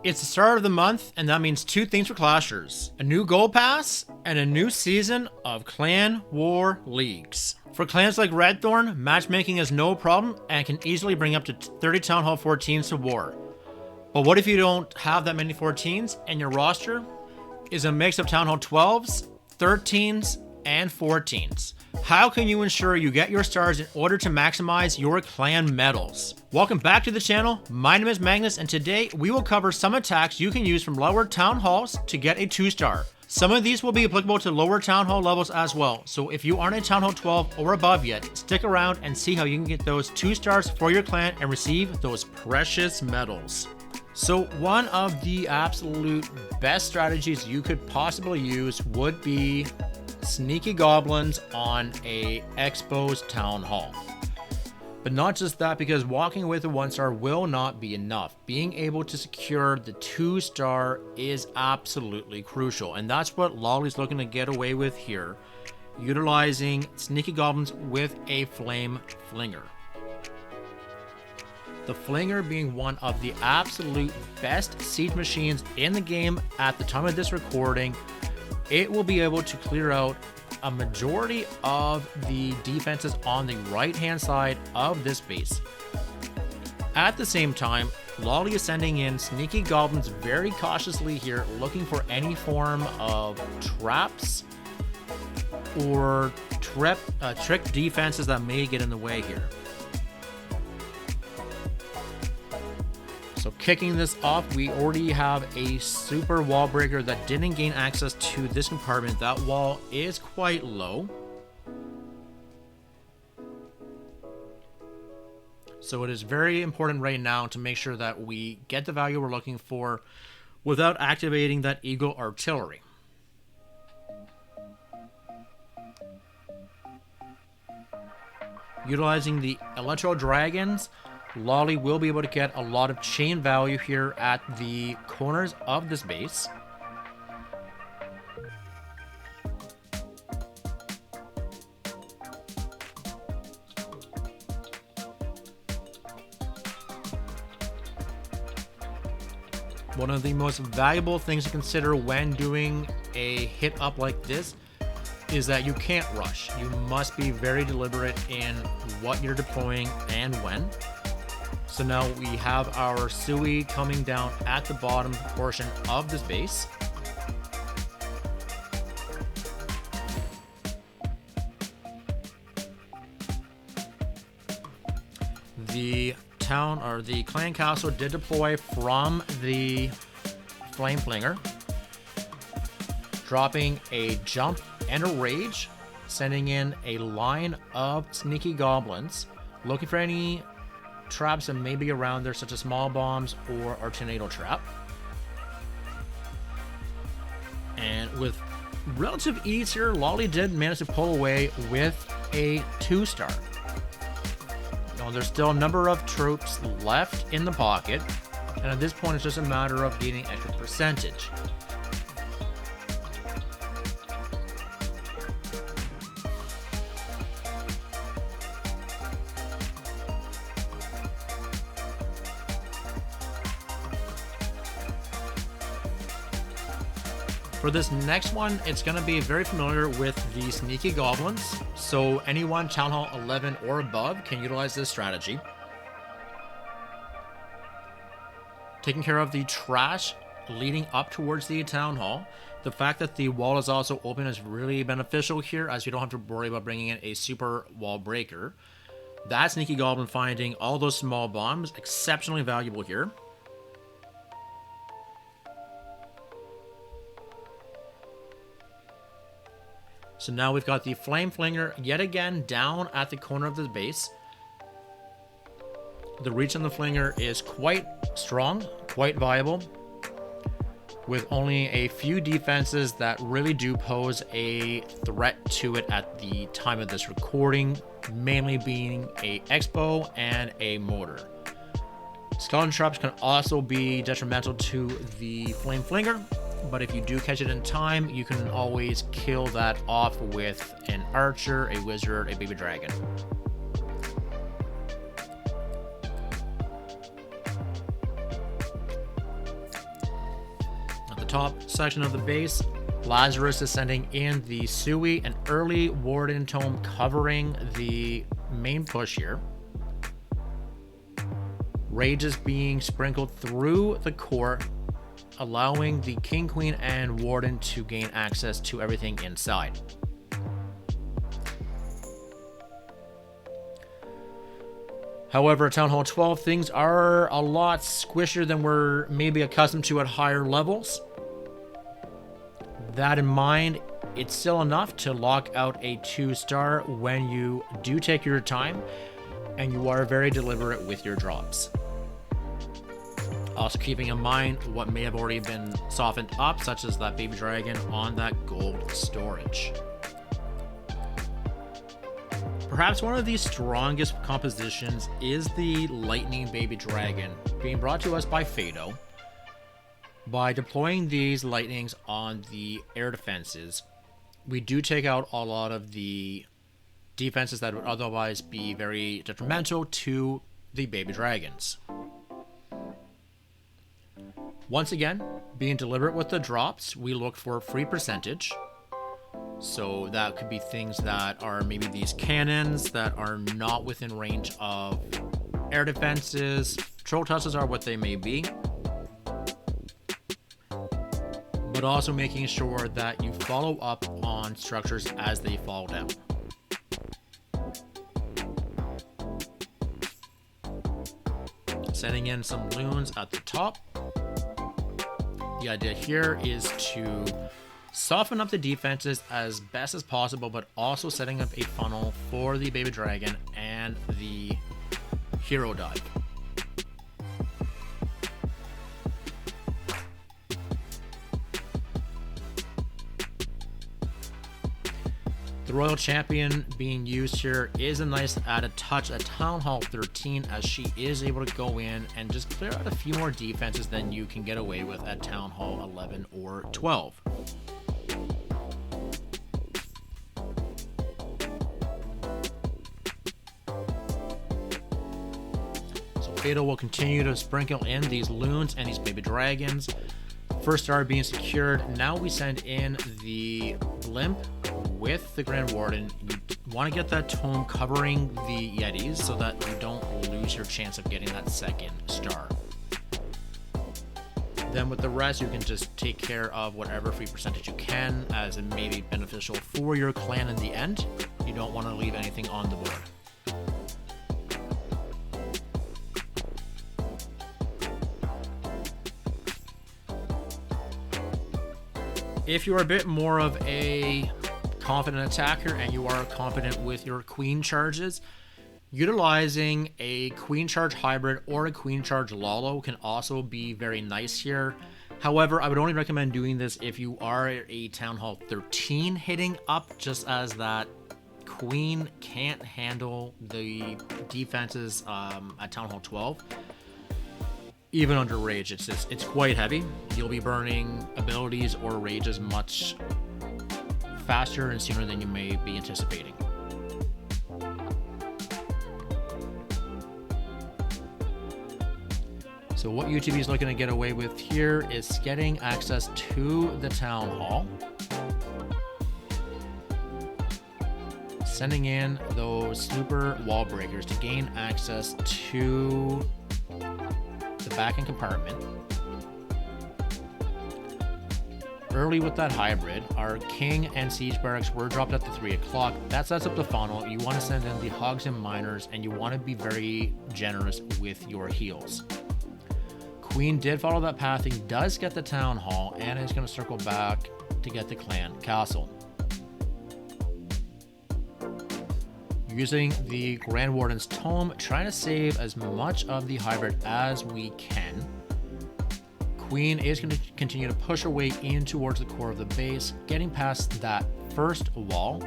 It's the start of the month, and that means two things for Clashers: a new gold pass and a new season of Clan War Leagues. For clans like Redthorn, matchmaking is no problem and can easily bring up to 30 Town Hall 14s to war. But what if you don't have that many 14s and your roster is a mix of Town Hall 12s, 13s, and 14s? How can you ensure you get your stars in order to maximize your clan medals? Welcome back to the channel. My name is Magnus, and today we will cover some attacks you can use from lower town halls to get a 2-star. Some of these will be applicable to lower town hall levels as well, so if you aren't in town hall 12 or above yet, stick around and see how you can get those 2 stars for your clan and receive those precious medals. So one of the absolute best strategies you could possibly use would be sneaky goblins on a exposed town hall. But not just that, because walking with a 1-star will not be enough. Being able to secure the 2-star is absolutely crucial, and that's what Lolly's looking to get away with here, utilizing sneaky goblins with a flame flinger. The flinger being one of the absolute best siege machines in the game at the time of this recording. It will be able to clear out a majority of the defenses on the right hand side of this base. At the same time, Lolly is sending in sneaky goblins very cautiously here, looking for any form of traps or trick defenses that may get in the way here. So kicking this off, we already have a super wall breaker that didn't gain access to this compartment. That wall is quite low. So it is very important right now to make sure that we get the value we're looking for without activating that Eagle artillery. Utilizing the Electro Dragons, Lolly will be able to get a lot of chain value here at the corners of this base. One of the most valuable things to consider when doing a hit up like this is that you can't rush. You must be very deliberate in what you're deploying and when. So now we have our Sui coming down at the bottom portion of this base. The town or the clan castle did deploy from the flame flinger, dropping a jump and a rage, sending in a line of sneaky goblins, looking for any traps that may be around there, such as small bombs or our tornado trap. And with relative ease here, Lolly did manage to pull away with a 2-star. Now, there's still a number of troops left in the pocket, and at this point it's just a matter of gaining extra percentage. For this next one, it's going to be very familiar with the sneaky goblins, so anyone Town Hall 11 or above can utilize this strategy. Taking care of the trash leading up towards the town hall. The fact that the wall is also open is really beneficial here, as you don't have to worry about bringing in a super wall breaker. That sneaky goblin finding all those small bombs, exceptionally valuable here. So now we've got the flame flinger yet again down at the corner of the base. The reach on the flinger is quite strong, quite viable, with only a few defenses that really do pose a threat to it at the time of this recording, mainly being a Expo and a mortar. Skeleton traps can also be detrimental to the flame flinger, but if you do catch it in time, you can always kill that off with an archer, a wizard, a baby dragon. the top section of the base. Lazarus is sending in the Sui, an early Warden Tome covering the main push here. Rage is being sprinkled through the core, allowing the King, Queen, and Warden to gain access to everything inside. However, at Town Hall 12, things are a lot squishier than we're maybe accustomed to at higher levels. That in mind, it's still enough to lock out a 2-star when you do take your time and you are very deliberate with your drops. Also keeping in mind what may have already been softened up, such as that baby dragon on that gold storage. Perhaps one of the strongest compositions is the Lightning Baby Dragon, being brought to us by Fado. By deploying these lightnings on the air defenses, we do take out a lot of the defenses that would otherwise be very detrimental to the baby dragons. Once again, being deliberate with the drops, we look for free percentage. So that could be things that are maybe these cannons that are not within range of air defenses. Troll touches are what they may be. But also making sure that you follow up on structures as they fall down. Setting in some loons at the top. The idea here is to soften up the defenses as best as possible, but also setting up a funnel for the baby dragon and the hero dive. The Royal Champion being used here is a nice added touch at Town Hall 13, as she is able to go in and just clear out a few more defenses than you can get away with at Town Hall 11 or 12. So Fado will continue to sprinkle in these loons and these baby dragons. First star being secured. Now we send in the blimp with the Grand Warden. You want to get that tome covering the Yetis so that you don't lose your chance of getting that second star. Then with the rest, you can just take care of whatever free percentage you can, as it may be beneficial for your clan in the end. You don't want to leave anything on the board. If you are a bit more of a confident attacker and you are confident with your queen charges, utilizing a queen charge hybrid or a queen charge Lalo can also be very nice here. However, I would only recommend doing this if you are a Town Hall 13 hitting up, just as that queen can't handle the defenses at Town Hall 12. Even under rage, it's quite heavy. You'll be burning abilities or rages much faster and sooner than you may be anticipating. So what UTB is looking to get away with here is getting access to the Town Hall, sending in those super wall breakers to gain access to the back end compartment. Early with that hybrid, our King and Siege Barracks were dropped at the 3 o'clock. That sets up the funnel. You want to send in the Hogs and Miners, and you want to be very generous with your heals. Queen did follow that pathing, does get the Town Hall, and is going to circle back to get the Clan Castle. Using the Grand Warden's Tome, trying to save as much of the hybrid as we can. Queen is going to continue to push her way in towards the core of the base, getting past that first wall.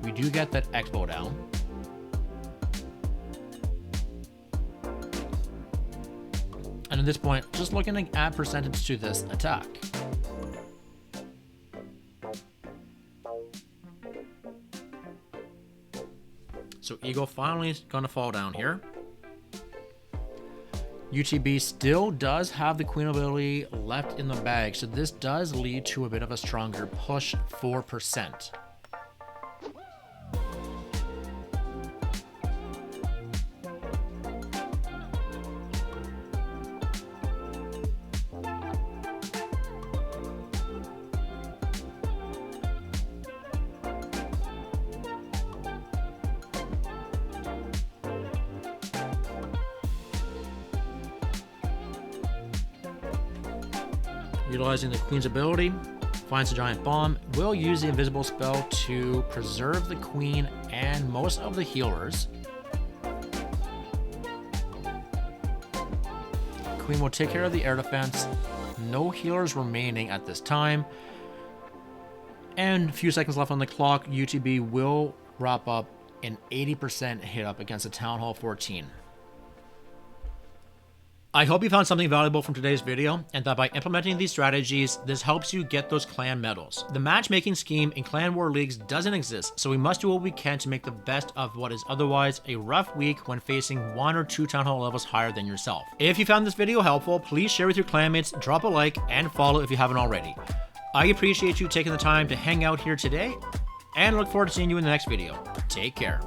We do get that Expo down. And at this point, just looking to add percentage to this attack. So Eagle finally is going to fall down here. UTB still does have the queen ability left in the bag, so this does lead to a bit of a stronger push 4%. Utilizing the queen's ability, finds the giant bomb, will use the invisible spell to preserve the queen and most of the healers. Queen will take care of the air defense. No healers remaining at this time. And a few seconds left on the clock. UTB will wrap up an 80% hit up against the Town Hall 14. I hope you found something valuable from today's video, and that by implementing these strategies, this helps you get those clan medals. The matchmaking scheme in Clan War Leagues doesn't exist, so we must do what we can to make the best of what is otherwise a rough week when facing 1 or 2 Town Hall levels higher than yourself. If you found this video helpful, please share with your clanmates, drop a like, and follow if you haven't already. I appreciate you taking the time to hang out here today, and look forward to seeing you in the next video. Take care.